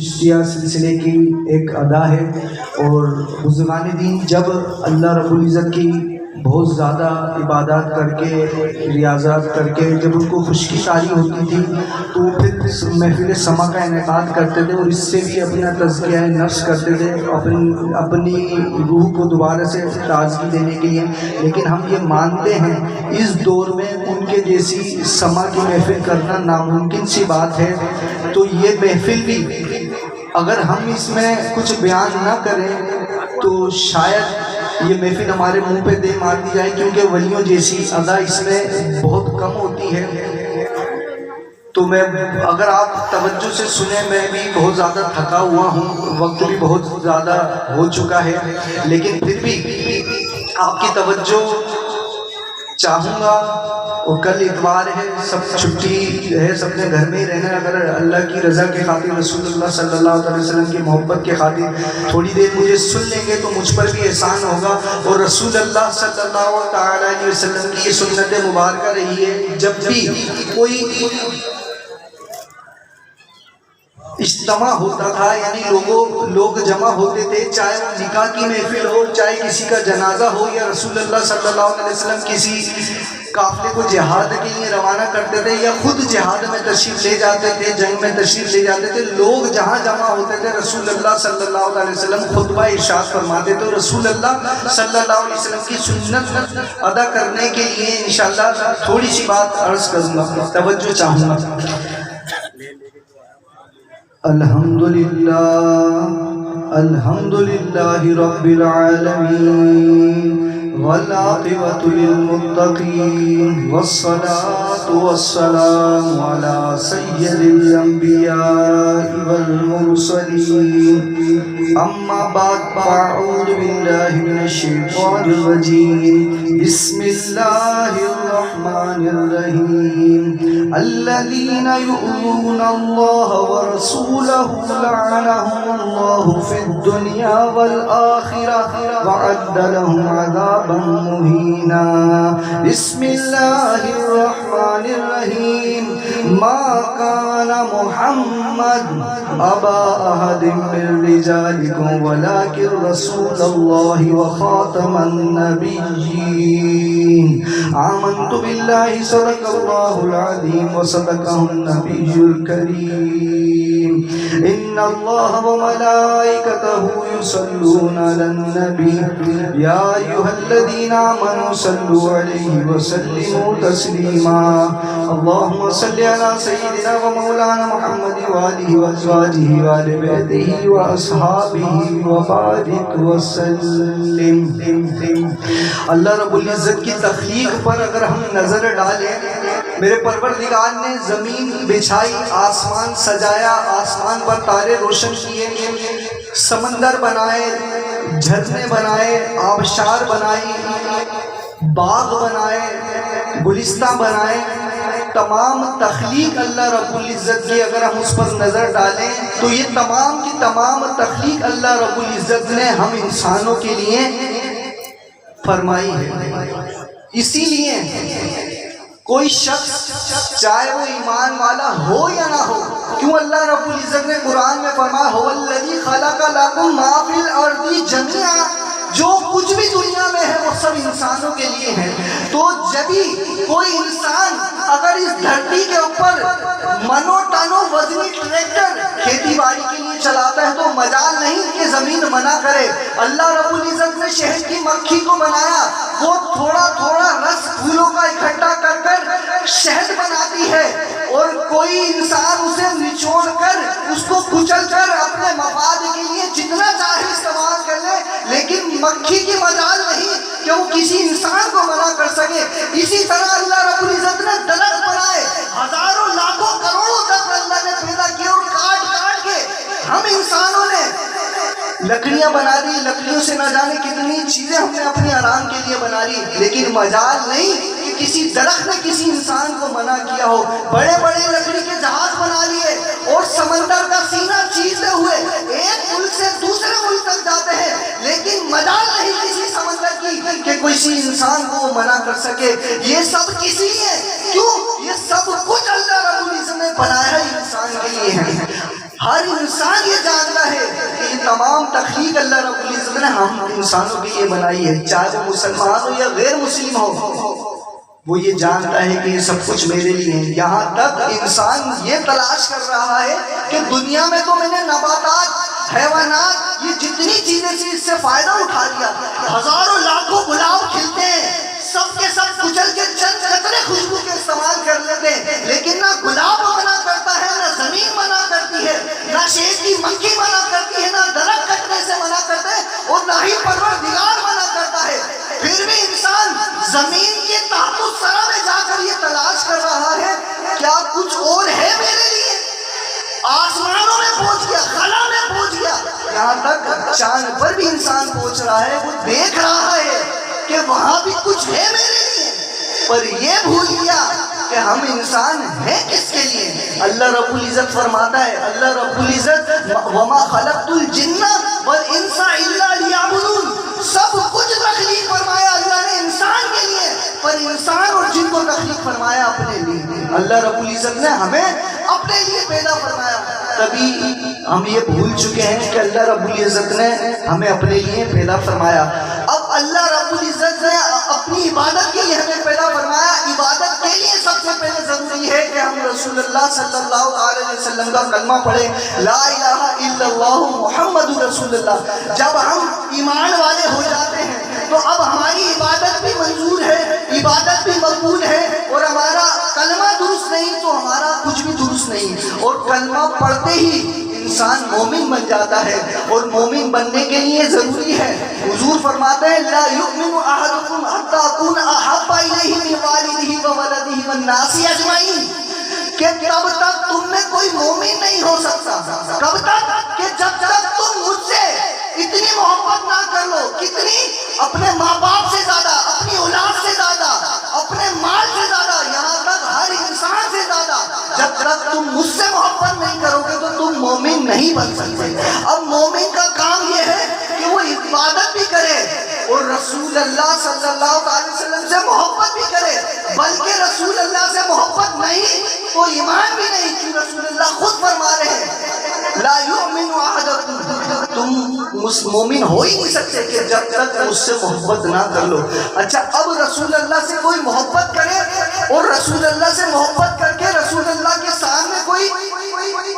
چشتیہ سلسلے کی ایک ادا ہے، اور بزرگان دین جب اللہ رب العزت کی بہت زیادہ عبادات کر کے ریاضات کر کے جب ان کو خشکی طاری ہوتی تھی تو پھر محفل سما کا انعقاد کرتے تھے، اور اس سے بھی اپنا تزکیہ نفس کرتے تھے اپنی روح کو دوبارہ سے تازگی دینے کے لیے۔ لیکن ہم یہ مانتے ہیں اس دور میں ان کے جیسی سما کی محفل کرنا ناممکن سی بات ہے، تو یہ محفل بھی اگر ہم اس میں کچھ بیان نہ کریں تو شاید یہ محفل ہمارے منہ پہ دے مار دی جائے، کیونکہ ولیوں جیسی ادا اس میں بہت کم ہوتی ہے۔ تو میں اگر آپ توجہ سے سنیں، میں بھی بہت زیادہ تھکا ہوا ہوں، وقت بھی بہت زیادہ ہو چکا ہے، لیکن پھر بھی آپ کی توجہ چاہوں گا۔ اور کل اتوار ہے، سب چھٹی ہے، سب نے گھر میں ہی رہنا ہے۔ اگر اللہ کی رضا کے خاطر، رسول اللہ صلی اللہ علیہ وسلم کی محبت کے خاطر تھوڑی دیر مجھے سن لیں گے تو مجھ پر بھی احسان ہوگا۔ اور رسول اللہ صلی اللہ علیہ وسلم کی یہ سنت مبارکہ رہی ہے، جب بھی کوئی اجتماع ہوتا تھا، یعنی لوگ جمع ہوتے تھے، چاہے وہ نکاح کی محفل ہو، چاہے کسی کا جنازہ ہو، یا رسول اللہ صلی اللہ علیہ وسلم کسی قافلے کو جہاد کے لیے روانہ کرتے تھے یا خود جہاد میں تشریف لے جاتے تھے، جنگ میں تشریف لے جاتے تھے، لوگ جہاں جمع ہوتے تھے رسول اللہ صلی اللہ علیہ وسلم خطبہ ارشاد فرماتے تھے۔ رسول اللہ صلی اللہ علیہ وسلم کی سنت ادا کرنے کے لیے انشاءاللہ تھوڑی سی بات عرض کروں گا، توجہ چاہوں گا۔ الحمدللہ رب العالمین والعاقبۃ للمتقین والصلاة والسلام علی سید الانبیاء والمرسلین، اما بعد فاعوذ باللہ من الشیطان الرجیم، بسم اللہ الرحمن الرحیم، الذین یؤذون اللہ ورسولہ لعنہم اللہ فی الدنیا والآخرہ وعد لهم عذابا مہینا۔ بسم اللہ الرحمن الرحیم، ما کان محمد ابا احد من رجالکم ولکن رسول اللہ وخاتم النبیین، آمنت باللہ صدق اللہ العظیم وصدقہ النبی الکریم، ان اللہ وملائکتہ یصلون علی النبی، یا ایھا الذین آمنوا صلوا علیہ وسلموا تسلیما، اللہم صل علی سیدنا و مولانا محمد وآلہ وازواجہ وآل بیتہ واصحابہ وبارک وسلم۔ اللہ رب العزت کی تخلیق پر اگر ہم نظر ڈالیں، میرے پروردگار نے زمین بچھائی، آسمان سجایا، آسمان پر تارے روشن کیے، سمندر بنائے، جھرنے بنائے، آبشار بنائی، باغ بنائے، گلستہ بنائے، تمام تخلیق اللہ رب العزت کی اگر ہم اس پر نظر ڈالیں تو یہ تمام کی تمام تخلیق اللہ رب العزت نے ہم انسانوں کے لیے فرمائی ہے۔ اسی لیے کوئی شخص چاہے وہ ایمان والا ہو یا نہ ہو، کیوں اللہ رب العزت نے قرآن میں فرمایا هو الذی خلق لکم ما فی الارض جمیعا، جو کچھ بھی دنیا میں ہے وہ سب انسانوں کے لیے ہے۔ تو جبھی کوئی انسان اگر اس دھرتی کے اوپر منو ٹنو وزنی ٹریکٹر کھیتی باڑی کے لیے چلاتا ہے تو مجال نہیں کہ زمین منع کرے۔ اللہ رب العزت نے شہد کی مکھی کو بنایا، وہ تھوڑا تھوڑا رس پھولوں کا اکٹھا کر کر شہد بناتی ہے، اور کوئی انسان اسے نچوڑ کر اس کو کچل کر اپنے مفاد کے لیے جتنا چاہے استعمال کر لے، لیکن مکھی کی مجال نہیں کہ وہ کسی انسان کو منع کر سکے۔ اسی طرح اللہ رب العزت نے درخت بنائے، ہزاروں لاکھوں کروڑوں تک اللہ نے پیدا کیے، اور کاٹ کاٹ کے ہم انسانوں نے لکڑیاں بنا دی، لکڑیوں سے نہ جانے کتنی چیزیں ہم نے اپنے آرام کے لیے بنا لی، لیکن مجال نہیں کہ کسی درخت نے کسی انسان کو منع کیا ہو۔ بڑے بڑے لکڑی کے جہاز بنا لیے اور سمندر کا سینہ چیرتے ہوئے ایک ملک سے دوسرے ملک تک جاتے ہیں، لیکن مجال نہیں کسی سمندر کی کہ کسی انسان کو منع کر سکے۔ یہ سب کسی لیے، کیوں؟ یہ سب کچھ اللہ رب العزت نے بنایا ہی انسان کے لیے ہے۔ ہر انسان یہ جانتا ہے کہ یہ تمام تخلیق اللہ رب العزت نے ہم انسانوں کے لیے بنائی ہے، چاہے وہ مسلمان ہو یا غیر مسلم ہو، وہ یہ جانتا ہے کہ یہ سب کچھ میرے لیے ہے۔ یہاں تک انسان یہ تلاش کر رہا ہے کہ دنیا میں تو میں نے نباتات، حیوانات، یہ جتنی چیزیں تھی اس سے فائدہ اٹھا لیا، ہزاروں لاکھوں گلاب کھلتے ہیں، سب کے سب کچل کے چند قطرے خوشبو کے استعمال کر لیتے ہیں، لیکن نہ گلاب منع کرتا ہے، نہ زمین منع کرتی ہے، نہ شہد کی مکھی منع کرتی ہے، نہ درخت کٹنے سے منع کرتا ہے، اور نہ ہی پروردگار منع کرتا ہے۔ پھر بھی انسان زمین کے تحت الثری میں جا کر یہ تلاش کر رہا ہے کیا کچھ اور ہے میرے لیے۔ آسمانوں میں پہنچ گیا، خلا میں پہنچ گیا، یہاں تک چاند پر بھی انسان پہنچ رہا ہے، وہ دیکھ رہا ہے کہ وہاں بھی کچھ ہے میرے لیے، پر یہ بھول گیا کہ ہم انسان ہیں کس کے لیے۔ اللہ رب العزت فرماتا ہے، اللہ رب العزت وَمَا خَلَقْتُ الْجِنَّ وَالْإِنسَ إِلَّا لِيَعْبُدُونَ، سب کچھ تخلیق فرمایا اللہ نے انسان کے لیے، پر انسان اور جن کو تخلیق فرمایا اپنے لیے۔ اللہ رب العزت نے ہمیں اپنے لیے پیدا فرمایا، تبھی ہم یہ بھول چکے ہیں کہ اللہ رب العزت نے ہمیں اپنے لیے پیدا فرمایا۔ اب اللہ رب العزت نے اپنی عبادت کے لیے ہمیں پیدا فرمایا، عبادت کے لیے سب سے پہلے ضروری ہے کہ ہم رسول اللہ صلی اللہ علیہ وسلم کا کلمہ پڑھیں، لا الہ الا اللہ محمد رسول اللہ۔ جب ہم ایمان والے ہو جاتے ہیں تو اب ہماری عبادت بھی منظور ہے، عبادت بھی مقبول ہے، اور ہمارا کلمہ درست نہیں تو ہمارا کچھ بھی درست نہیں، اور کلمہ پڑھتے ہی انسان مومن بن جاتا ہے، اور مومن بننے کے لیے ضروری ہے، حضور فرماتے ہیں لا یؤمن احدکم حتی اکون احب الیہ من والدہ وولدہ والناس اجمعین، کہ کب تک تم میں کوئی مومن نہیں ہو سکتا، کب تک کہ جب تک تم مجھ سے اتنی محبت نہ کر لو، کتنی؟ اپنے ماں باپ سے زیادہ، اپنی اولاد سے زیادہ، اپنے مال سے زیادہ، یہاں تک ہر انسان سے زیادہ، جب تک تم مجھ سے محبت نہیں کرو گے تو تم مومن نہیں بن سکتے۔ اب مومن کا کام یہ ہے کہ وہ عبادت بھی کرے اور رسول اللہ صلی اللہ علیہ وسلم سے محبت بھی کرے، بلکہ رسول اللہ سے محبت نہیں تو ایمان بھی نہیں، کہ رسول اللہ خود فرما رہے ہیں لا یؤمن احدکم، تم مومن ہو ہی نہیں سکتے کہ جب تک مجھ سے محبت نہ کر لو۔ اچھا، اب رسول اللہ سے کوئی محبت کرے اور رسول اللہ سے محبت کر کے رسول اللہ کے سامنے کوئی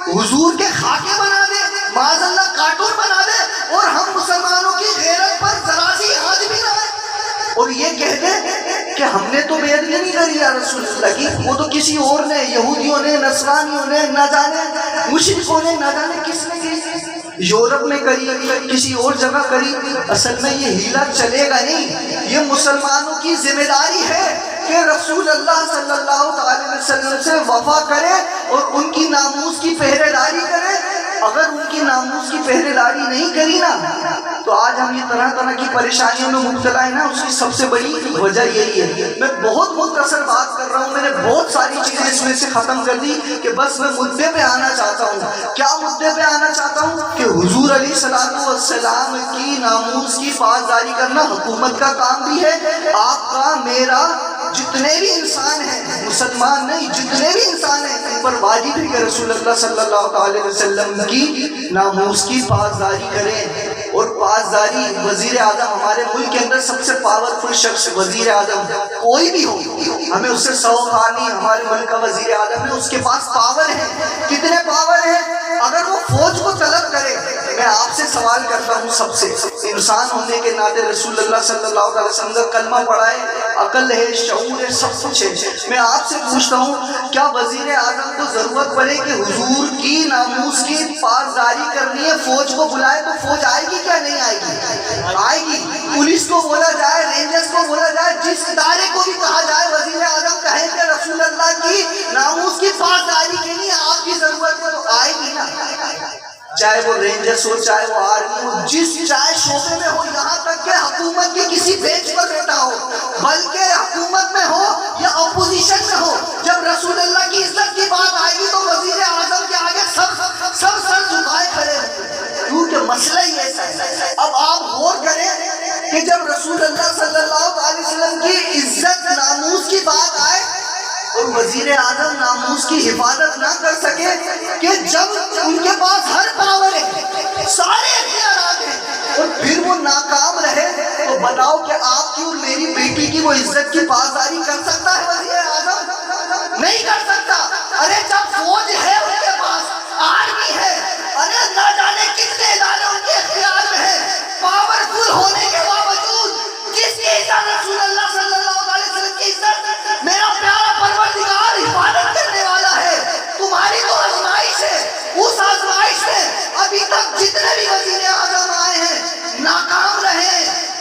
حضور کے خاکے بنا دے، معاذ اللہ کارٹون بنا دے، اور ہم مسلمانوں کی غیرت پر ذرا سی آنچ بھی نہ آئے، اور یہ کہہ دے کہ ہم نے تو بیعت نہیں کری یا رسول اللہ کی، وہ تو کسی اور نے، یہودیوں نے، نصرانیوں نے، نہ جانے مشرکوں نے، نہ جانے کس نے کی، یورپ میں کری، کسی اور جگہ کری۔ اصل میں یہ ہیلا چلے گا نہیں، یہ مسلمانوں کی ذمہ داری ہے کہ رسول اللہ صلی اللہ علیہ وسلم سے وفا کرے اور ان کی ناموس کی پہرے داری کرے۔ اگر ان کی ناموس کی پہرے داری نہیں کری نا تو آج ہم یہ طرح طرح کی پریشانیوں میں مبتلا ہے نا، اس کی سب سے بڑی وجہ یہی ہے۔ میں بہت مختصر بات کر رہا ہوں، میں نے بہت ساری چیزیں اس میں سے ختم کر دی کہ بس میں مدعے پہ آنا چاہتا ہوں۔ کیا مدعے پہ آنا چاہتا ہوں؟ کہ حضور علیہ السلام کی ناموس کی پاسداری کرنا حکومت کا کام بھی ہے، آپ کا، میرا، جتنے بھی انسان ہیں، مسلمان نہیں، جتنے بھی انسان ہیں، ان پر واجب ہے کہ رسول اللہ صلی اللہ علیہ وسلم کی ناموس کی پاسداری کریں۔ اور پاسداری، وزیر اعظم، ہمارے ملک کے اندر سب سے پاورفل شخص وزیر اعظم کوئی بھی ہو، ہمیں اس سے سوخار نہیں، ہمارے ملک کا وزیر اعظم ہے، اس کے پاس پاور ہے۔ کتنے پاور ہے؟ اگر وہ فوج کو طلب کرے، میں آپ سے سوال کرتا ہوں، سب سے انسان ہونے کے ناطے رسول اللہ صلی اللہ علیہ وسلم کا کلمہ پڑھا ہے، عقل ہے، شعور ہے، سب کچھ ہے، میں آپ سے پوچھتا ہوں کیا وزیر اعظم کو ضرورت پڑے کہ حضور کی ناموس کی پاسداری کرنی ہے، فوج کو بلائے تو فوج آئے گی کیا نہیں آئے گی؟ آئے گی۔ پولیس کو بولا جائے، رینجرز کو بولا جائے، جس ادارے کو بھی کہا جائے، وزیر اعظم کہیں کہ رسول اللہ کی ناموس کی پاسداری کے لیے آپ کی ضرورت ہے تو آئے گی نا، چاہے وہ رینجرز ہو، چاہے وہ آرمی ہو، جس چاہے شعبے میں ہو، یہاں تک کہ حکومت کے کسی بینچ پر بیٹھا ہو، بلکہ حکومت میں ہو یا اپوزیشن میں ہو، جب رسول اللہ کی عزت کی بات آئے گی تو وزیر اعظم کے آگے سب سر جھکائے کھڑے ہیں، کیونکہ مسئلہ ہی ایسا ہے۔ اب آپ غور کریں کہ جب رسول اللہ صلی اللہ علیہ وسلم کی عزت، ناموس کی بات آئے اور وزیر اعظم ناموس کی حفاظت نہ کر سکے کہ جب ان کے پاس ہر پاور ہے، سارے اختیارات ہیں، اور پھر وہ ناکام رہے، تو بتاؤ کہ آپ کی اور میری بیٹی کی وہ عزت کی پاسداری کر سکتا ہے وزیر اعظم؟ نہیں کر سکتا۔ ارے جب فوج ہے ان کے پاس، آرمی ہے، ارے نہ جانے کتنے ادارے ان کے اختیار میں ہیں، پاورفل ہونے کے باوجود جس کی عزت رسول اللہ صلی اللہ علیہ وسلم کی عزت میرا پیارا پروردگار حفاظت کرنے والا ہے۔ تمہاری تو آزمائش ہے، اس آزمائش میں ابھی تک جتنے بھی وزیر اعظم آئے ہیں ناکام رہے،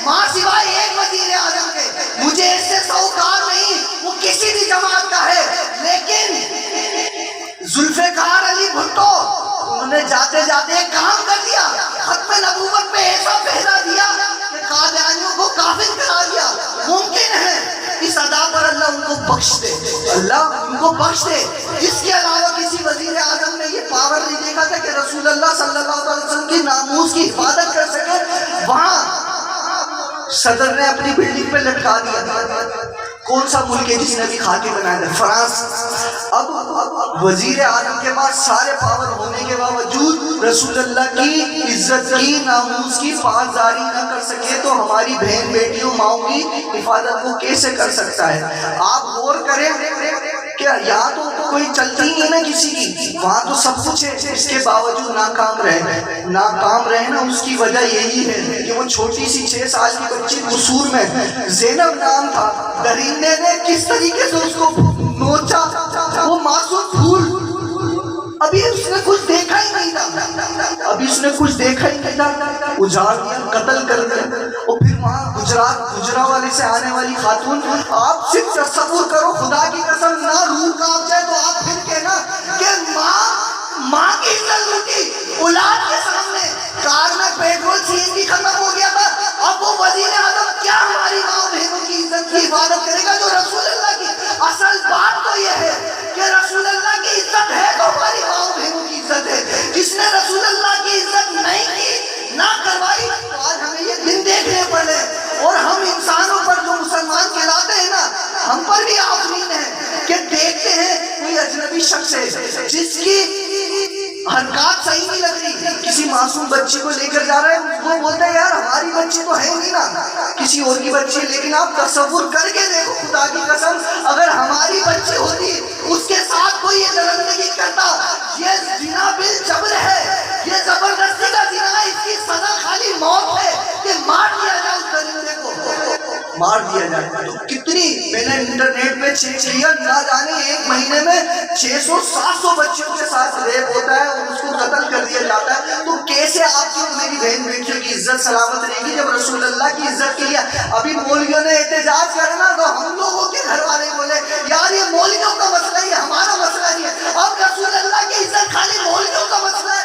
ماں سوائے ایک وزیر اعظم کے۔ مجھے اس سے سوکار نہیں، وہ کسی بھی جماعت کا ہے، لیکن ذوالفقار علی بھٹو انہوں نے جاتے جاتے ایک کام کر دیا، ختم نبوت میں ایسا پہلا دیا کہ قادیانیوں کو کافر کرا دیا۔ ممکن ہے اس ادا پر اللہ ان کو بخش دے، اللہ ان کو بخش دے۔ اس کے علاوہ کسی وزیر اعظم نے یہ پاور نہیں دیکھا تھا کہ رسول اللہ صلی اللہ علیہ وسلم کی ناموس کی حفاظت کر سکے۔ وہاں صدر نے اپنی بلڈنگ پہ لٹکا دیا۔ کون سا ملک ہے جس نے بھی خاکے بنایا تھا؟ فرانس۔ اب وزیر اعظم کے پاس سارے پاور ہونے کے باوجود رسول اللہ کی عزت کی ناموس کی پاسداری نہ کر سکے تو ہماری بہن بیٹیوں ماؤں کی حفاظت کو کیسے کر سکتا ہے؟ آپ غور کریں کہ یہاں تو کوئی چلتی نہیں نا کسی کی، وہاں تو سب کچھ ہے، اس کے باوجود ناکام رہے نا۔ اس کی وجہ یہی ہے کہ وہ چھوٹی سی 6 سال کی بچی قصور میں، زینب نام تھا، درندے نے کس طریقے سے اس کو نوچا، وہ معصوم پھول، ابھی اس نے کچھ دیکھا ہی نہیں تھا، اجاڑ دیا، قتل کر دیا۔ اور پھر وہاں گجرا والے سے آنے والی خاتون، آپ صرف تصور کرو، خدا کی قسم نہ روح کانپ جائے تو آپ پھر کہنا کہ ماں کی عزت لوٹی اولاد کے سامنے۔ کار میں پیٹرول CNG ختم ہو گیا تھا، اب وہ وزیر اعظم کیا ہماری ماں بہنوں کی عزت کی حفاظت کرے گا جو رسول اللہ کی؟ اصل بات تو یہ ہے کہ رسول اللہ کی عزت ہے تو ہماری ماں بہنوں کی عزت ہے۔ جس نے رسول اللہ کی عزت نہیں کی، نہ کروائی، تو آج ہمیں یہ دن دیکھنے پڑے، اور ہم انسانوں پر جو مسلمان کہلاتے ہیں نا، ہم پر بھی آفرین ہے کہ دیکھتے ہیں کوئی اجنبی شخص ہے جس کی حرکات صحیح نہیں لگ رہی، کسی معصوم بچی کو لے کر جا رہا ہے، وہ بولتا ہے یار ہماری بچی تو ہے نہیں نا، کسی اور کی بچی ہے۔ لیکن آپ تصور کر کے دیکھو، خدا کی قسم اگر ہماری بچی ہوتی، اس کے ساتھ کوئی یہ درندگی کرتا، یہ زنا بالجبر ہے، یہ زبردستی کا زنا ہے، اس کی سزا خالی موت ہے کہ مار دیا جائے اس درندے کو، مار دیا جائے۔ تو کتنی میں نے انٹرنیٹ پہ چیک کیا، نہ جانے ایک مہینے میں 600-700 بچیوں کے ساتھ ریپ ہوتا ہے اور اس کو قتل کر دیا جاتا ہے۔ تو کیسے آپ کی اور میری بہن بیٹیوں کی عزت سلامت رہے گی جب رسول اللہ کی عزت کے لیے ابھی مولویوں نے احتجاج کرنا تو ہم لوگوں کے گھر والے بولے یار یہ مولویوں کا مسئلہ ہی ہے، ہمارا مسئلہ نہیں ہے۔ اب رسول اللہ کی عزت خالی مولویوں کا مسئلہ ہے،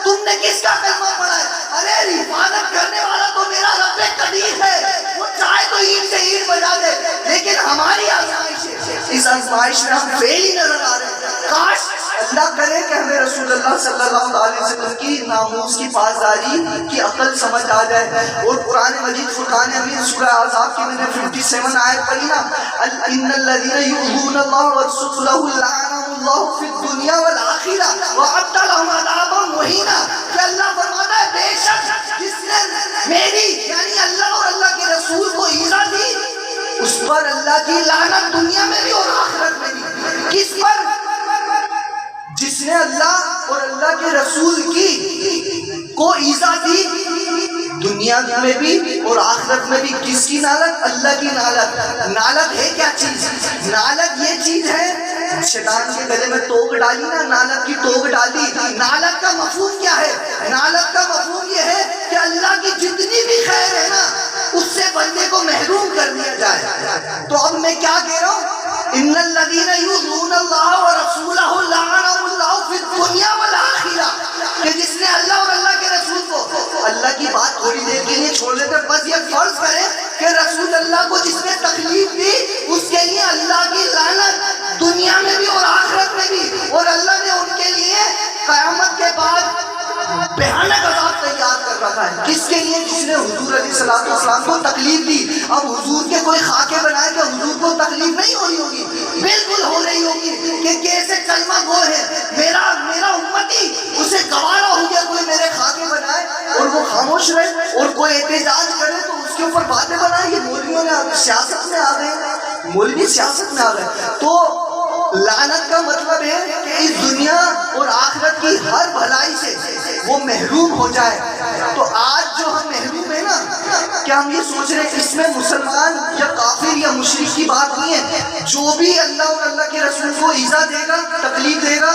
تم نے کس کا کلمہ پڑھا ہے؟ ارے حفاظت کرنے والا تو میرا رب قدیر ہے، وہ چاہے تو اینٹ سے اینٹ بجا دے، لیکن ہماری آزمائش ہے، اس آزمائش میں ہم فیل ہی نظر آ رہے ہیں۔ کاش اللہ کرے کہ ہمیں رسول اللہ صلی اللہ علیہ وسلم کی ناموس کی پاسداری کی عقل سمجھ آ جائے۔ اور قرآن مجید فرقان حمید سورہ احزاب کی میں نے 57 آیت پڑھی نا، ان الذین یؤذون اللہ ورسولہ لعنهم اللہ فی الدنیا والآخرہ وأعد لهم عذابا مہینا، کہ اللہ فرماتا ہے بے شک جس نے میری یعنی اللہ اور اللہ کے رسول کو ایذا دی، اس پر اللہ کی لعنت دنیا میں بھی اور آخرت میں بھی۔ کس پر؟ جس نے اللہ اور اللہ کے رسول کی کو ایذا دی، دنیا میں بھی اور آخرت میں بھی۔ کس کی نالت؟ اللہ کی نالت۔ نالت ہے کیا چیز؟ نالت یہ چیز ہے، شیطان کے گلے میں توق ڈالی نا، نالت کی توق ڈالی۔ نالت کا مفہوم کیا ہے؟ نالت کا مفہوم یہ ہے کہ اللہ کی جتنی بھی خیر ہے نا، اس سے بندے کو محروم کر دیا جائے۔ تو اب میں کیا کہہ رہا ہوں؟ ان الذین یؤذون اللہ ورسولہ لعنهم اللہ فی الدنیا والآخرہ، کہ جس نے اللہ اور اللہ کے رسول کو، اللہ کی بات تھوڑی دیر کے لیے چھوڑ دیتے، بس یہ فرض کریں کہ رسول اللہ کو جس نے تکلیف دی اس کے لیے اللہ کی لعنت دنیا میں بھی اور آخرت میں بھی، اور اللہ نے ان کے لیے قیامت کے بعد بھیانک عذاب تیار کر رکھا ہے. کس کے لیے؟ جس نے حضور علیہ السلام کو تکلیف دی. اب حضور کے کوئی خاکے بنائے کہ حضور کو تکلیف نہیں ہو رہی ہوگی؟ بالکل ہو رہی ہوگی کہ کیسے کلمہ گو ہے میرا امتی، اسے گوارا ہو گیا کوئی میرے خاکے بنائے اور وہ خاموش رہے، اور کوئی احتجاج کرے تو اس کے اوپر باتیں بنائے. یہ مولویوں نے سیاست میں آ گئے، مولوی سیاست میں آ گئے. تو لعنت کا مطلب ہے کہ اس دنیا اور آخرت کی ہر بھلائی سے وہ محروم ہو جائے. تو آج جو ہم محروم ہیں نا، کیا ہم یہ سوچ رہے ہیں اس میں مسلمان یا کافر یا مشرک کی بات نہیں ہے؟ جو بھی اللہ اور اللہ کے رسول کو ایذا دے گا، تکلیف دے گا،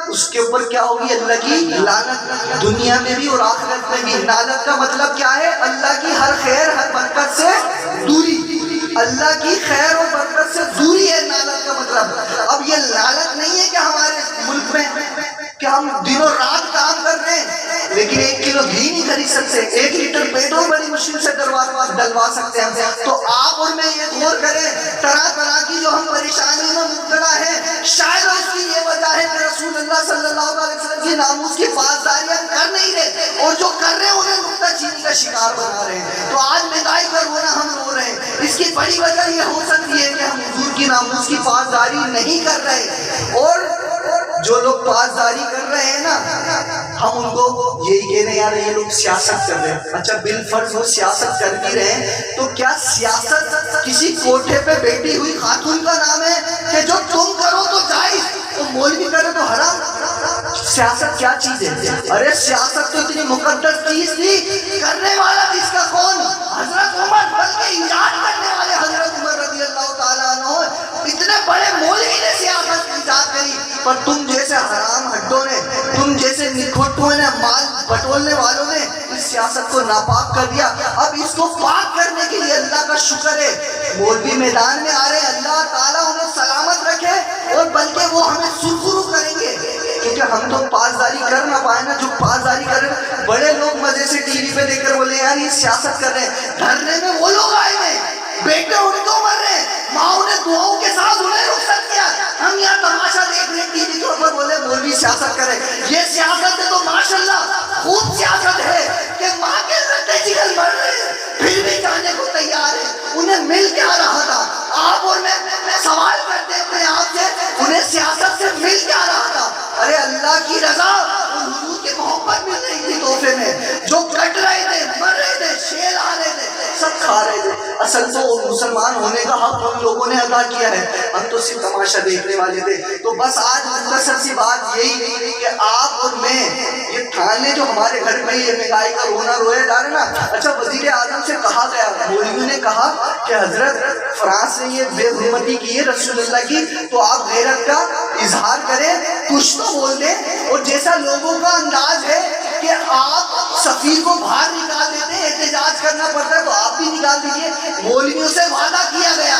اس کے اوپر کیا ہوگی؟ اللہ کی لعنت، دنیا میں بھی اور آخرت میں بھی. لعنت کا مطلب کیا ہے؟ اللہ کی ہر خیر ہر برکت سے دوری. اللہ کی خیر اور برکت سے دوری ہے لعنت کا مطلب. اب یہ لعنت نہیں ہے کہ ہمارے ملک میں کہ ہم دنوں رات کام کر رہے ہیں لیکن 1 کلو گھی نہیں خرید سکتے، 1 لیٹر پیٹرول بڑی مشکل سے ڈلوا سکتے ہیں. تو آپ اور میں یہ غور کریں، طرح طرح کی جو ہم پریشانی میں مبتلا ہیں، شاید اس کی یہ وجہ ہے کہ رسول اللہ صلی اللہ علیہ وسلم کی ناموس کی پاسداری ہم کر نہیں رہے، اور جو کر رہے ہیں انہیں نکتہ چینی کا شکار بنا رہے ہیں. تو آج مہنگائی کا رونا ہم رو رہے ہیں. اس کی بڑی وجہ یہ ہو سکتی ہے کہ ہم حضور کی ناموس کی پاسداری نہیں کر رہے. اور جو لوگ پاسداری کر رہے ہیں نا، ہم ان کو یہی کہہ رہے ہیں یار یہ لوگ سیاست کر رہے ہیں. اچھا بالفرض وہ سیاست کر بھی رہے ہیں تو کیا سیاست کسی کوٹھے پہ بیٹھی ہوئی خاتون کا نام ہے کہ جو تم کرو تو جائز، تو مولوی کرے تو حرام؟ سیاست کیا چیز ہے؟ ارے سیاست تو اتنی مقدس چیز تھی، کرنے والا اس کا کون؟ حضرت عمر، بلکہ ایجاد کرنے والے حضرت عمر رضی اللہ تعالیٰ عنہ. اتنے بڑے مولوی نے سیاست ایجاد کری، پر تم جیسے حرام ہڈوں نے، تم جیسے نکھوٹوں نے، مال بٹولنے والوں نے اس سیاست کو ناپاک کر دیا. اب اس کو پاک کرنے کے لیے اللہ کا شکر ہے مولوی میدان میں آ رہے ہیں. اللہ تعالیٰ انہیں سلامت رکھے، اور بلکہ وہ ہمیں سرخرو کریں گے، کیونکہ ہم تو پاسداری کر نہ پائے نا. جو پاسداری کر رہے ہیں بڑے لوگ مزے سے ٹی وی پہ دیکھ کر بولے یار یہ سیاست کر رہے ہیں. دھرنے میں وہ لوگ آئے ہیں، بیٹے ان کو مر رہے ہیں، ماں نے دعاؤں کے ساتھ انہیں رخصت کیا. ہم یہاں تماشا دیکھ رہے ہیں ٹی وی کے اوپر، بولے مولوی سیاست کرے. یہ سیاست ہے تو ماشاءاللہ خوب سیاست ہے کہ ماں کے رٹے جگر مر رہے ہیں پھر بھی جانے کو تیار ہے. انہیں مل کیا رہا تھا؟ آپ اور میں سوال کرتے ہیں اپنے آپ سے، انہیں سیاست سے مل کیا رہا تھا؟ ارے اللہ کی رضا اور حضور کی محبت مل رہی تھی تحفے میں. جو کٹ رہے تھے، مر رہے تھے، شیر آ رہے تھے، سب کھا رہے تھے. اصل تو مسلمان ہونے کا حق ان لوگوں نے ادا کیا ہے، ہم تو صرف تماشا دیکھنے والے تھے. تو بس آج مختصر سی بات یہی تھی کہ آپ اور میں یہ ٹھان لیں جو ہمارے گھر میں یہ مہنگائی کا رونا رویا جا رہا ہے نا. اچھا وزیر اعظم سے کہا گیا، مولویوں نے کہا کہ حضرت فرانس نے یہ بے حرمتی کی ہے رسول اللہ کی، تو آپ غیرت کا اظہار کریں، کچھ تو بول دیں. اور جیسا لوگوں کا انداز ہے کہ آپ سفیر کو باہر نکال دیتے ہیں، احتجاج کرنا پڑتا ہے تو آپ بھی نکال دیجیے. مولویوں سے وعدہ کیا گیا،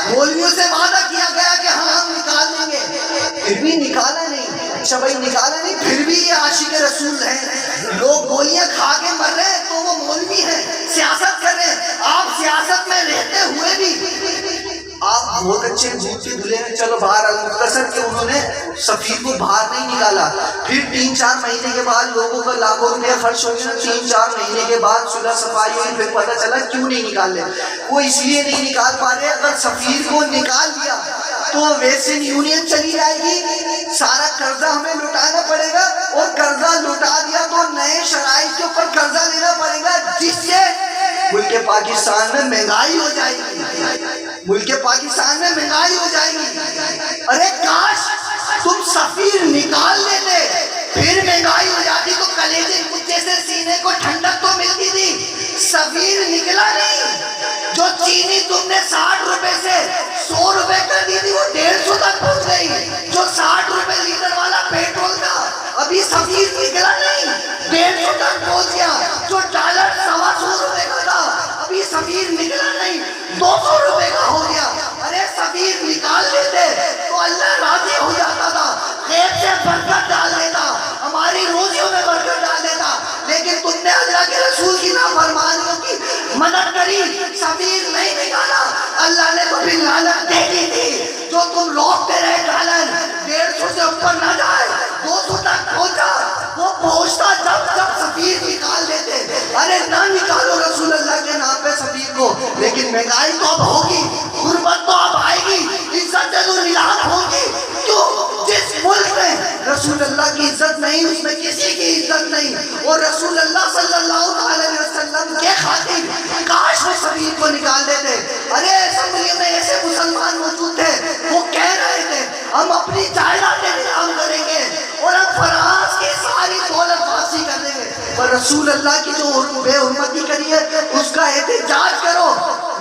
مولویوں سے وعدہ کیا گیا کہ ہاں ہم نکال دیں گے، پھر بھی نکالا نہیں. اچھا بھائی نکالا نہیں، پھر بھی یہ عاشق رسول ہیں. لوگ گولیاں کھا کے مر رہے ہیں تو وہ مولوی ہیں، سیاست کر رہے ہیں. آپ سیاست میں رہتے ہوئے بھی آپ بہت اچھے جھوٹ کے دھلے ہیں. چلو باہر مختصر کہ انہوں نے سفیر کو باہر نہیں نکالا. پھر 3-4 مہینے کے بعد لوگوں کا لاکھوں روپیہ خرچ ہو گیا. 3-4 مہینے کے بعد صلح صفائی ہوئی، پھر پتہ چلا کیوں نہیں نکال لے. وہ اس لیے نہیں نکال پا رہے، اگر سفیر کو نکال دیا تو ویسٹرن یونین چلی جائے گی، سارا قرضہ ہمیں لوٹانا پڑے گا، اور قرضہ لوٹا دیا تو نئے شرائط کے اوپر قرضہ لینا پڑے گا، جس سے ملک پاکستان میں مہنگائی ہو جائے گی. ملک پاکستان میں مہنگائی ہو جائے گی. ارے کاش تم سفیر نکال لیتے، پھر مہنگائی ہو جاتی تو کلیجے کچھ سے سینے کو ٹھنڈک تو ملتی تھی. سفیر نکلا نہیں. جو چینی تم نے 60 روپے سے 100 روپے کر دی تھی وہ 150 تک پہنچ گئی. جو 60 روپے لیٹر والا پیٹرول تھا ابھی سفیر نکلا نہیں، 150 تک پہنچ گیا. جو ڈالر 125 روپے کا تھا ابھی سفیر نکلا نہیں، 200 روپے کا ہو گیا. ارے سفیر نکال لیتے تو اللہ راضی ہو جاتا تھا، خیر سے برکت ڈال دیتا، ہماری روزیوں میں برکت ڈال دیتا. لیکن تم نے اللہ کے رسول کی نافرمانیوں کی مدد کری، سفیر نہیں نکالا. اللہ نے تو پھر لعنت دے دی تھی. جو تم روکتے رہے ڈالر 150 سے اوپر نہ جائے، 200 تک پہنچا. وہ پہنچتا جب سفیر مہنگائی تو اب ہوگی، غربت تو اب آئے گی، عزت نیلام ہوگی. کیوں؟ جس ملک میں رسول اللہ کی عزت نہیں اس میں کسی کی عزت نہیں. اور رسول اللہ صلی اللہ علیہ وسلم کے خاطر کاش وہ سبیل کو نکال دیتے. ارے اسمبلی میں ایسے مسلمان موجود تھے وہ کہہ رہے تھے ہم اپنی جائیدادیں نیلام کریں گے اور ہم فرانس کی ساری دولت واپسی کر دیں گے. پر رسول اللہ کی جو بے حرمتی کری ہے اس کا احتجاج کرو.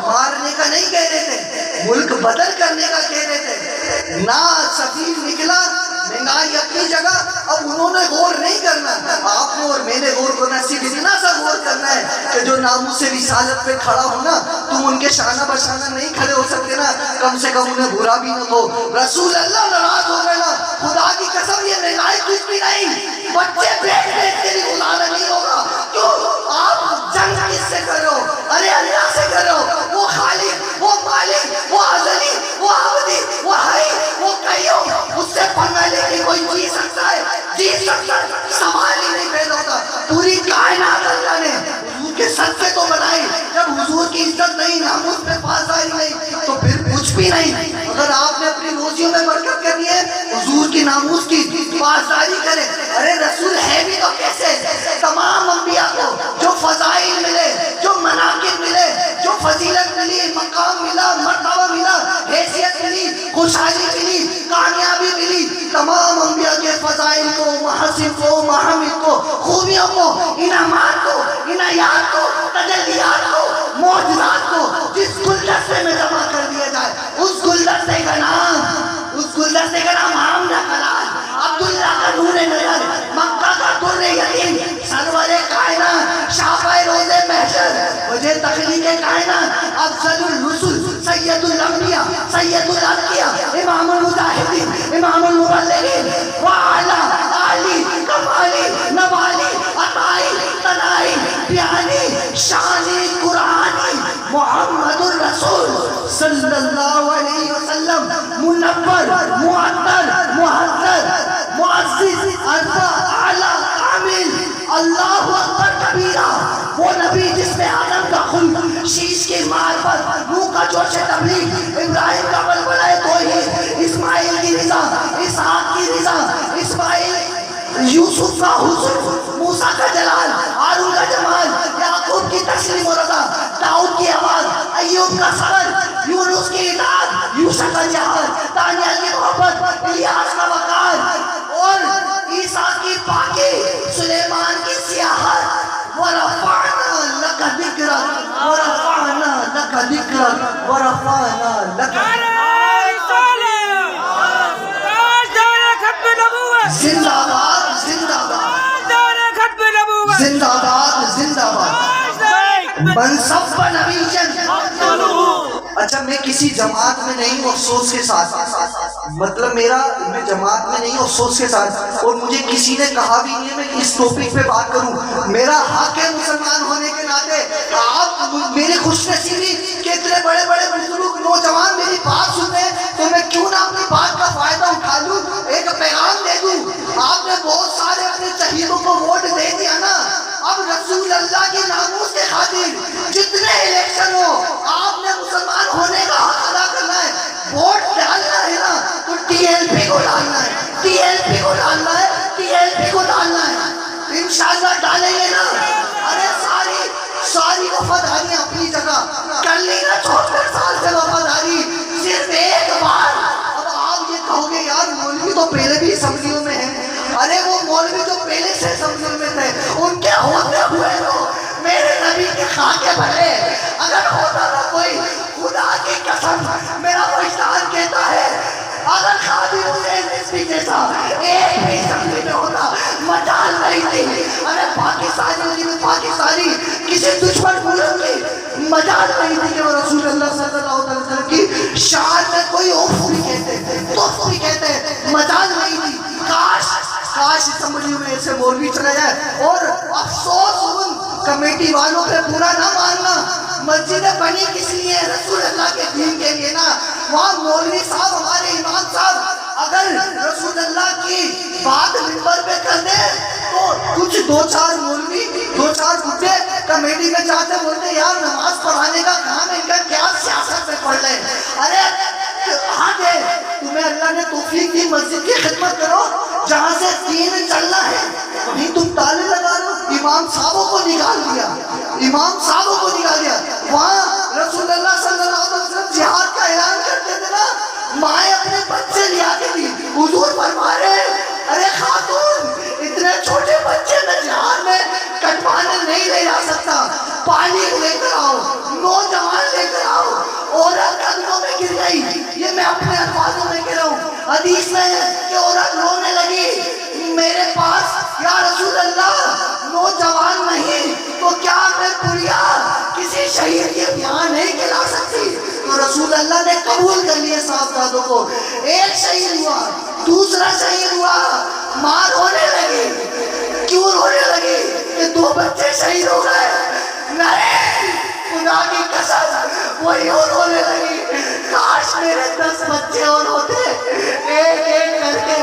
مارنے کا نہیں کہہ رہے تھے، ملک بدل کرنے کا کہہ رہے تھے. نہ سفیر نکلا، مہنگائی اپنی جگہ. اب انہوں نے غور نہیں کرنا، آپ نے اور میں نے غور کرنا. صرف اتنا سا غور کرنا ہے کہ جو ناموس سے رسالت پہ کھڑا ہو نا، تم ان کے شانہ بشانہ نہیں کھڑے ہو سکتے نا، کم سے کم انہیں برا بھی نہ تو. رسول اللہ ناراض ہو گئے نا، خدا کی قسم یہ مہنگائی کچھ بھی نہیں، بچے بیٹھ بیٹھ کے بھی گزارا نہیں ہوگا. کیوں؟ آپ جنگ کس سے کرو؟ ارے اللہ سے کرو. وہ خالق، وہ مالک، وہ ازلی، وہ ابدی، وہ حی، وہ قیوم، اس سے پنگا لے کے کوئی جی سکتا ہے؟ جی سکتا ہے؟ سوال ہی نہیں پیدا ہوتا. پوری کائنات اللہ نے حضور کے صدقے تو بنائی. جب حضور کی عزت نہیں، ناموس پہ پاسداری نہیں تو پھر کچھ بھی نہیں. اگر آپ نے اپنی روزیوں میں برکت کرنی ہے حضور کی ناموس کی پاسداری کرے. ارے رسول ہے بھی تو کیسے؟ تمام انبیاء کو جو فضائل ملے، جو مناقب ملے، جو فضیلت ملی، مقام ملا، مرتبہ ملا، حیثیت ملی، خوشحالی ملی، کامیابی ملی، تمام انبیاء کے فضائل کو، محاسن کو، محامد کو، خوبیوں کو، انعامات کو، عنایات کو، تجلیات کو، معجزات کو جس گلدستے میں جمع کر دیا جائے، اس گلدستے کا نام حامد کلال، عبداللہ کا نور نظر، مکہ کا در یتیم، سرور کائنات، شافع روز محشر، وجہ تخلیق کائنات، افضل الرسل، سید الانبیاء، سید الانبیاء، امام المجاہدین، امام المبلغین، وعلا علی کمالی نوالی عطائی تنائی بیانی شانی قرآنی محمد الرسول صلی اللہ علیہ وسلم، منور، معطر، محذر، معزز، عرفہ، اعلیٰ، کامل، اللہ اکبر کبیرہ. وہ نبی جس میں آدم کا خلق، شیش کی معرفت، روح کا جوش تبلیغ، ابراہیم کا بلبلہ توحید، اسماعیل کی رضا، اسحاق کی رضا، اسماعیل یوسف کا حسن، موسیٰ کا جلال، ہارون کا جمال، یعقوب کی تسلیم و رضا، داؤد کی آواز، ایوب کا صبر، یونس کی اطاعت، یوسف کا جہاد، دانیال کی محبت، الیاس کا وقار، اور عیسیٰ کی پاکی، سلیمان کی سیاحت. وَرَفَعْنَا لَكَ ذِكْرَكَ وَرَفَعْنَا لَكَ ذِكْرَكَ وَرَفَعْنَا لَكَ. زندہ باد، زندہ باد، زندہ باد، زندہ باد. من سب نبی جن. اچھا میں کسی جماعت میں نہیں ہوں افسوس کے ساتھ، مطلب میں جماعت میں نہیں ہوں افسوس کے ساتھ، اور مجھے کسی نے کہا بھی نہیں ہے میں اس ٹاپک پہ بات کروں. میرا حق ہے مسلمان ہونے کے ناطے. آپ میری خوش نصیبی کہ اتنے بڑے بڑے بزرگ نوجوان میری بات سنتے ہیں تو میں کیوں نہ اپنی بات کا فائدہ اٹھا لوں، ایک پیغام دے دوں. آپ نے بہت سارے اپنے شہیدوں کو ووٹ دے دیا نا، اب رسول اللہ کی ناموس کے خاطر جتنے الیکشن ہو آپ نے مسلمان ہونے کا حق ادا کرنا ہے. ووٹ ڈالنا ہے نا تو ٹی ایل پی کو ڈالنا ہے، ٹی ایل پی کو ڈالنا ہے، ٹی ایل پی کو ڈالنا ہے. انشاءاللہ ڈالیں گے نا. ارے ساری وفاداری اپنی جگہ کر لی نا، 74 سال سے وفاداری صرف ایک بار. اب آپ یہ کہو گے یار مولوی تو پہلے بھی اسمبلیوں میں ہیں. ارے وہ مولوی جو پہلے سے اسمبلیوں میں تھے ان کے ہوتے ہوئے تو میرے نبی کے خاکے بھلے. اگر ہوتا نا کوئی، خدا کی قسم میرا وجدان کہتا ہے اگر خادم حسین رضوی جیسا ایک بھی اسمبلی میں ہوتا مجال نہیں تھی. ارے پاکستانیوں کی پاکستانی کسی دشمن ملک کی مجال نہیں تھی کہ وہ رسول اللہ صلی اللہ علیہ وسلم کی شان میں کوئی اوف بھی کہتے، توف بھی کہتے، مجال نہیں تھی. کاش اسمبلیوں میں ایسے مولوی چلے جائے. اور افسوس ان کمیٹی والوں پہ برا نہ ماننا، مسجدیں بنی کس لیے؟ رسول اللہ کے دین کے لیے نا. وہاں مولوی صاحب ہمارے امام صاحب اگر رسول اللہ کی بات منبر پہ کر دیں تو کچھ دو چار مولوی دو چار بڈھے کمیٹی میں جاتے بولتے یار نماز پڑھانے کا کام ہے ان کا کیا سیاست میں پڑھ رہے ہیں. ارے ہاں دے تمہیں اللہ نے توفیق دی مسجد کی خدمت کرو جہاں سے دین چلنا ہے. نہیں تم تالے لگا لو. امام صاحبوں کو نکال دیا, امام صاحبوں کو نکال دیا. وہاں رسول اللہ صلی اللہ علیہ وسلم جہاد کا اعلان کرتے تھے نا, مائیں اپنے بچے لیا کے دی. حضور فرما رہے ارے خاتون اتنے چھوٹے بچے میں جہاد میں کٹوانے نہیں لے جا سکتا, پانی لے کر آؤ, نوجوان لے کر آؤ. عورت قدموں میں گر گئی, یہ میں اپنے الفاظوں میں کہہ رہا ہوں. حدیث میں کہ عورت رونے لگی میرے پاس یا رسول اللہ نوجوان نہیں تو کیا میں پوریا کسی شہید کے بیان نہیں کہلا سکتی. تو رسول اللہ نے قبول کر لیے صاحبزادوں کو. ایک شہید ہوا, دوسرا شہید ہوا, ماں رونے لگی. کیوں رونے لگی؟ کہ دو بچے شہید ہو گئے. نہیں خدا کی قسم وہ یوں رونے لگی کاش میرے 10 بچے اور ہوتے, ایک ایک کر کے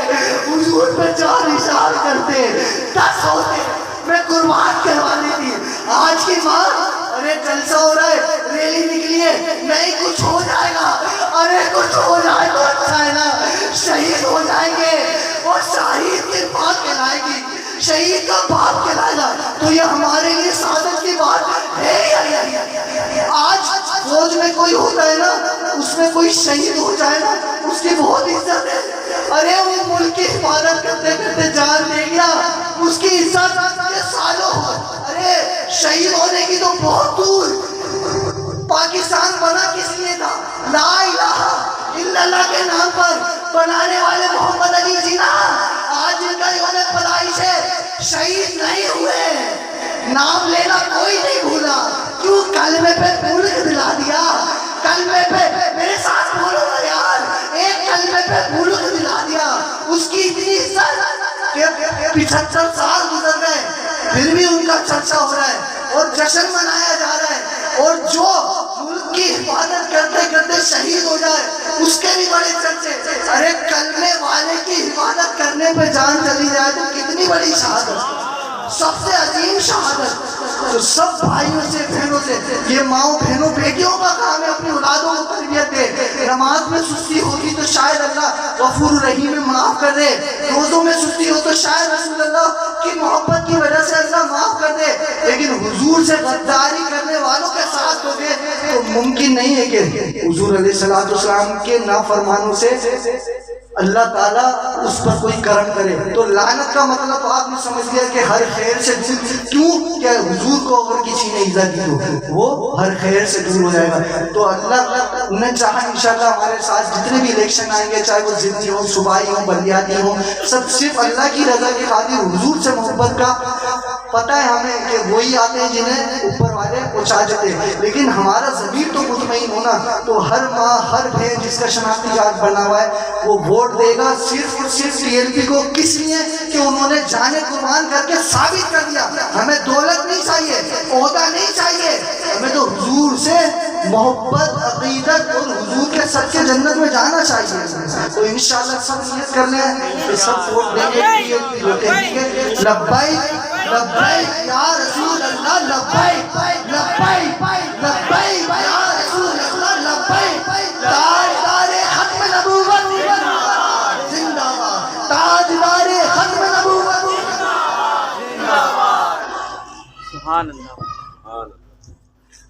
حضور پہ جان نثار کرتے. 10 ہوتے میں قربان کروا دیتی. آج کی ماں ارے جلسہ ہو رہا ہے, ریلی نکلی ہے, نہیں کچھ ہو جائے گا. ارے کچھ ہو جائے تو اچھا ہے نا, شہید ہو جائیں گے اور شہید کی بات کہلائے گی, شہید کا باپ کہلائے گا. تو یہ ہمارے لیے سعادت کی بات ہے. آج فوج میں کوئی ہوتا ہے نا, اس میں کوئی شہید ہو جائے نا, اس کی بہت عزت ہے. ارے وہ ملک کی حفاظت کرتے کرتے جان دے گیا, اس کی عزت کے سالوں. ارے شہید ہونے کی تو بہت دور. پاکستان بنا کس لیے تھا؟ لا الہ الا اللہ کے نام پر. بنانے والے محمد علی جناح, آج ان کا یوم پیدائش ہے, شہید نہیں ہوئے. نام لینا کوئی نہیں بھولا. کیوں؟ کلمے پہ ملک دلا دیا. کلمے پہ میرے ساتھ بولو نا یار, ایک کلمے پہ ملک دلا دیا. اس کی اتنی عزت کہ 75 سال گزر گئے پھر بھی ان کا چرچا ہو رہا ہے اور جشن منایا جا رہا ہے. اور جو ملک کی حفاظت کرتے کرتے شہید ہو جائے اس کے بھی بڑے چرچے. ارے کلمے والے کی حفاظت کرنے پہ جان چلی جائے تو کتنی بڑی شہادت, سب سے عظیم شہادت. تو سب بھائیوں سے بہنوں سے, یہ ماؤں بہنوں بیٹیوں کا کام ہے اپنی اولادوں کو تربیت دے. نماز میں سستی ہوگی تو شاید اللہ غفور رحیم میں معاف کر دے. روزوں میں سستی ہو تو شاید رسول اللہ کی محبت کی وجہ سے اللہ معاف کر دے. لیکن حضور سے غداری کرنے والوں کے ساتھ ہو گئے تو ممکن نہیں ہے کہ حضور علیہ السلام کے نافرمانوں سے اللہ تعالیٰ اس پر کوئی کرم کرے. تو لعنت کا مطلب آپ نے سمجھ لیا کہ ہر خیر سے دور. کیوں؟ کہ حضور کو اگر کسی نے عزت دی تو وہ ہر خیر سے دور ہو جائے گا. تو اللہ نے چاہا انشاءاللہ ہمارے ساتھ جتنے بھی الیکشن آئیں گے, چاہے وہ ضمنی ہوں, صوبائی ہوں, بلدیاتی ہوں, سب صرف اللہ کی رضا کی خاطر حضور سے محبت کا. پتہ ہے ہمیں کہ وہی آتے ہیں جنہیں اوپر والے پہنچا جاتے ہیں, لیکن ہمارا ضمیر تو مطمئن ہونا. تو ہر ماں ہر بہن جس کا شناختی کارڈ بنا ہوا ہے وہ ووٹ دے گا صرف اور صرف TLP کو. کس لیے؟ کہ انہوں نے جانے قربان کر کے ثابت کر دیا ہمیں دولت نہیں چاہیے, عہدہ نہیں چاہیے, ہمیں تو حضور سے محبت, عقیدت اور حضور کے صدقے جنت میں جانا چاہیے. تو انشاءاللہ سب نیت کر لیں, سب ووٹ دیں گے TLP کو. لبیک لبیک یا رسول اللہ, لبیک لبیک لبیک یا رسول اللہ, لبیک. تاجدار ختم نبوت زندہ باد, تاجدار ختم نبوت زندہ باد. سبحان اللہ.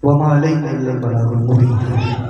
وما علینا الا البلاغ المبین.